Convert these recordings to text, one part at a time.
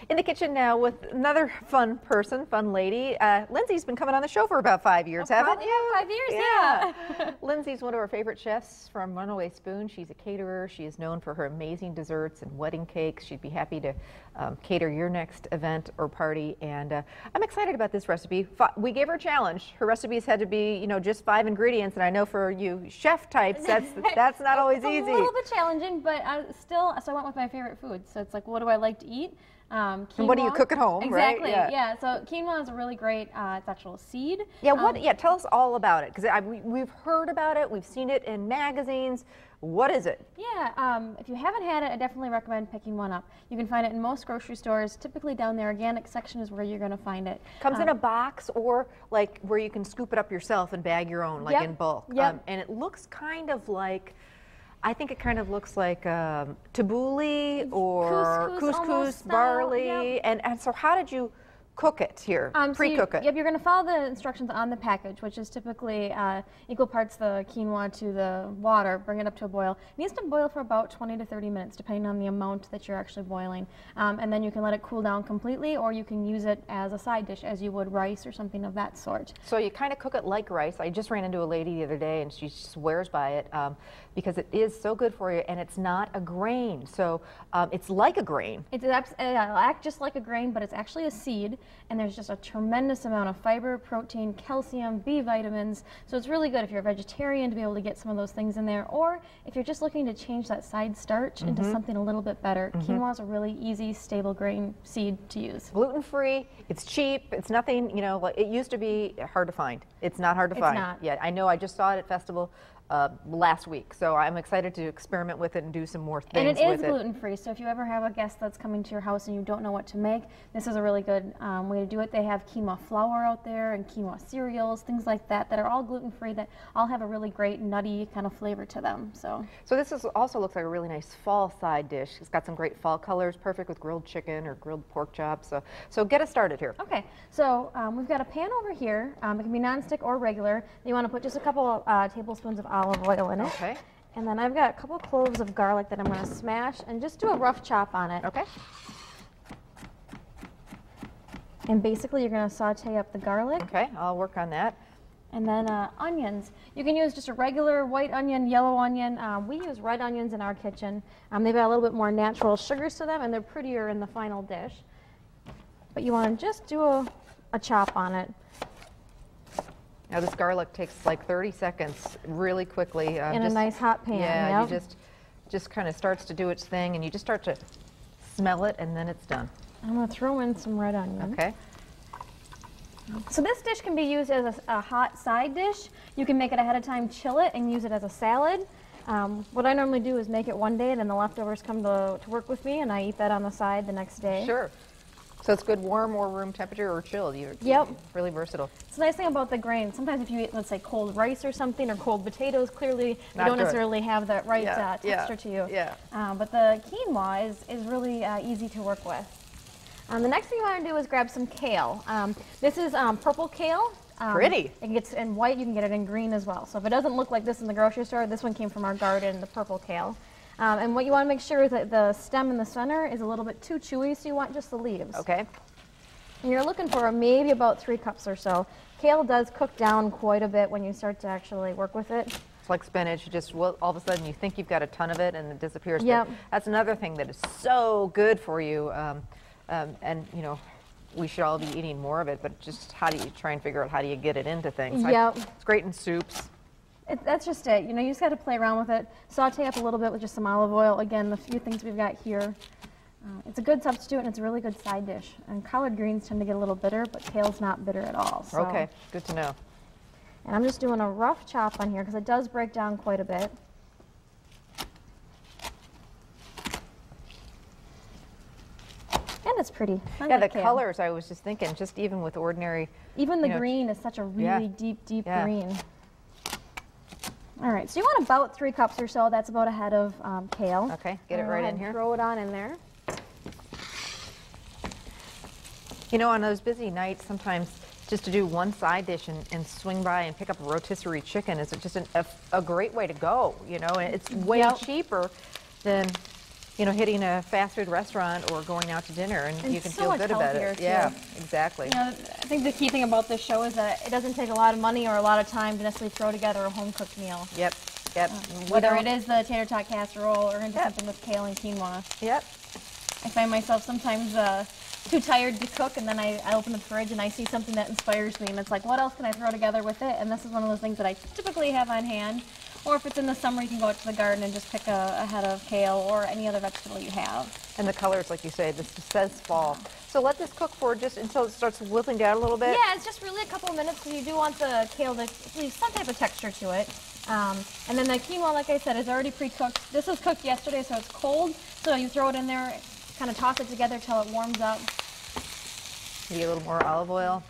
In the kitchen now with another fun person, fun lady. Lindsay's been coming on the show for about 5 years, haven't you? 5 years, yeah. Lindsay's one of our favorite chefs from Runaway Spoon. She's a caterer. She is known for her amazing desserts and wedding cakes. She'd be happy to cater your next event or party. And I'm excited about this recipe. We gave her a challenge. Her recipes had to be, you know, just 5 ingredients. And I know for you chef types, that's not always easy. It's a little bit challenging, but still, so I went with my favorite food. So it's like, what do I like to eat? And what do you cook at home, exactly, right? Yeah. So quinoa is a really great, it's actual seed. Yeah, tell us all about it, because we've heard about it, we've seen it in magazines. What is it? Yeah, if you haven't had it, I definitely recommend picking one up. You can find it in most grocery stores. Typically down the organic section is where you're going to find it. Comes in a box, or like where you can scoop it up yourself and bag your own, like in bulk. Yep. And it looks kind of like, I think it kind of looks like tabbouleh or couscous, barley. Yep. And so how did you cook it here, pre-cook it? Yep, you're going to follow the instructions on the package, which is typically equal parts the quinoa to the water, bring it up to a boil. It needs to boil for about 20 to 30 minutes, depending on the amount that you're actually boiling. And then you can let it cool down completely, or you can use it as a side dish, as you would rice or something of that sort. So you kind of cook it like rice. I just ran into a lady the other day, and she swears by it because it is so good for you, and it's not a grain. So it's like a grain. It'll act just like a grain, but it's actually a seed. And there's just a tremendous amount of fiber, protein, calcium, B vitamins. So it's really good if you're a vegetarian to be able to get some of those things in there, or if you're just looking to change that side starch into something a little bit better. Quinoa is a really easy, stable grain seed to use. Gluten-free, it's cheap, it's nothing, you know, like it used to be hard to find. It's not hard to find. It's not. Yeah, I know, I just saw it at Festival last week, so I'm excited to experiment with it and do some more things with it. And it is gluten-free, so if you ever have a guest that's coming to your house and you don't know what to make, this is a really good way to do it. They have quinoa flour out there and quinoa cereals, things like that, that are all gluten-free, that all have a really great nutty kind of flavor to them. So this also looks like a really nice fall side dish. It's got some great fall colors, perfect with grilled chicken or grilled pork chops. So get us started here. Okay, so we've got a pan over here. It can be nonstick or regular. You want to put just a couple tablespoons of olive oil in it. Okay. And then I've got a couple cloves of garlic that I'm going to smash and just do a rough chop on it. Okay. And basically you're going to saute up the garlic. Okay, I'll work on that. And then onions. You can use just a regular white onion, yellow onion. We use red onions in our kitchen. They've got a little bit more natural sugars to them, and they're prettier in the final dish. But you want to just do a chop on it. Now this garlic takes like 30 seconds, really quickly. In a nice hot pan. Yeah, you just kind of starts to do its thing, and you just start to smell it, and then it's done. I'm going to throw in some red onion. Okay. So this dish can be used as a hot side dish. You can make it ahead of time, chill it, and use it as a salad. What I normally do is make it one day, and then the leftovers come to work with me, and I eat that on the side the next day. Sure. So it's good warm or room temperature or chilled. Yep. Really versatile. It's the nice thing about the grain. Sometimes if you eat, let's say, cold rice or something, or cold potatoes, clearly they don't necessarily have that right texture to you. Yeah. But the quinoa is really easy to work with. The next thing you want to do is grab some kale. This is purple kale. Pretty. It gets in white. You can get it in green as well. So if it doesn't look like this in the grocery store, this one came from our garden, the purple kale. And what you want to make sure is that the stem in the center is a little bit too chewy, so you want just the leaves. Okay. And you're looking for maybe about 3 cups or so. Kale does cook down quite a bit when you start to actually work with it. It's like spinach. All of a sudden you think you've got a ton of it and it disappears. Yep. But that's another thing that is so good for you. And you know, we should all be eating more of it, but just how do you try and figure out how do you get it into things? Yep. It's great in soups. That's just it. You know, you just got to play around with it. Saute up a little bit with just some olive oil. Again, the few things we've got here. It's a good substitute, and it's a really good side dish. And collard greens tend to get a little bitter, but kale's not bitter at all. So. Okay, good to know. And I'm just doing a rough chop on here because it does break down quite a bit. And it's pretty. Yeah, the colors, I was just thinking, just even with ordinary... Even the green is such a really deep green. All right, so you want about 3 cups or so. That's about a head of kale. Okay, get it right in here. Throw it on in there. You know, on those busy nights, sometimes just to do one side dish and swing by and pick up a rotisserie chicken is just a great way to go, you know, and it's way cheaper than you know, hitting a fast food restaurant or going out to dinner, and you can so feel much good about healthier, it. too. Yeah, exactly. You know, I think the key thing about this show is that it doesn't take a lot of money or a lot of time to necessarily throw together a home-cooked meal. Yep, yep. Whether it is the tater tot casserole or into Yep. something with kale and quinoa. Yep. I find myself sometimes too tired to cook, and then I open the fridge and I see something that inspires me, and it's like, what else can I throw together with it? And this is one of those things that I typically have on hand. Or if it's in the summer, you can go out to the garden and just pick a head of kale or any other vegetable you have. And the colors, like you say, this says fall. So let this cook for just until it starts wilting down a little bit. Yeah, it's just really a couple of minutes because you do want the kale to leave some type of texture to it. And then the quinoa, like I said, is already pre-cooked. This was cooked yesterday, so it's cold. So you throw it in there, kind of toss it together till it warms up. Maybe a little more olive oil.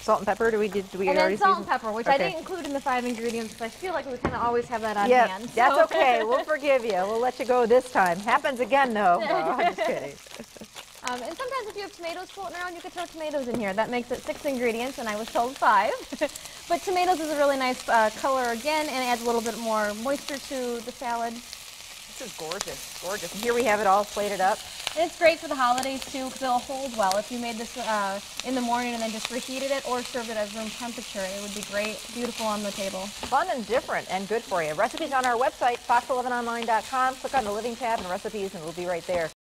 Salt and pepper, do we And already then salt season? and pepper, which Okay. I didn't include in the 5 ingredients because I feel like we kind of always have that on Yeah, hand. that's so. okay. We'll forgive you. We'll let you go this time. Happens again, though. No, I'm just kidding. And sometimes if you have tomatoes floating around, you could throw tomatoes in here. That makes it 6 ingredients, and I was told 5. But tomatoes is a really nice color again, and it adds a little bit more moisture to the salad. This is gorgeous, gorgeous. And here we have it all plated up. And it's great for the holidays too, because it'll hold well. If you made this in the morning and then just reheated it or served it at room temperature, it would be great, beautiful on the table. Fun and different and good for you. Recipes on our website, fox11online.com. Click on the Living tab and recipes, and we'll be right there.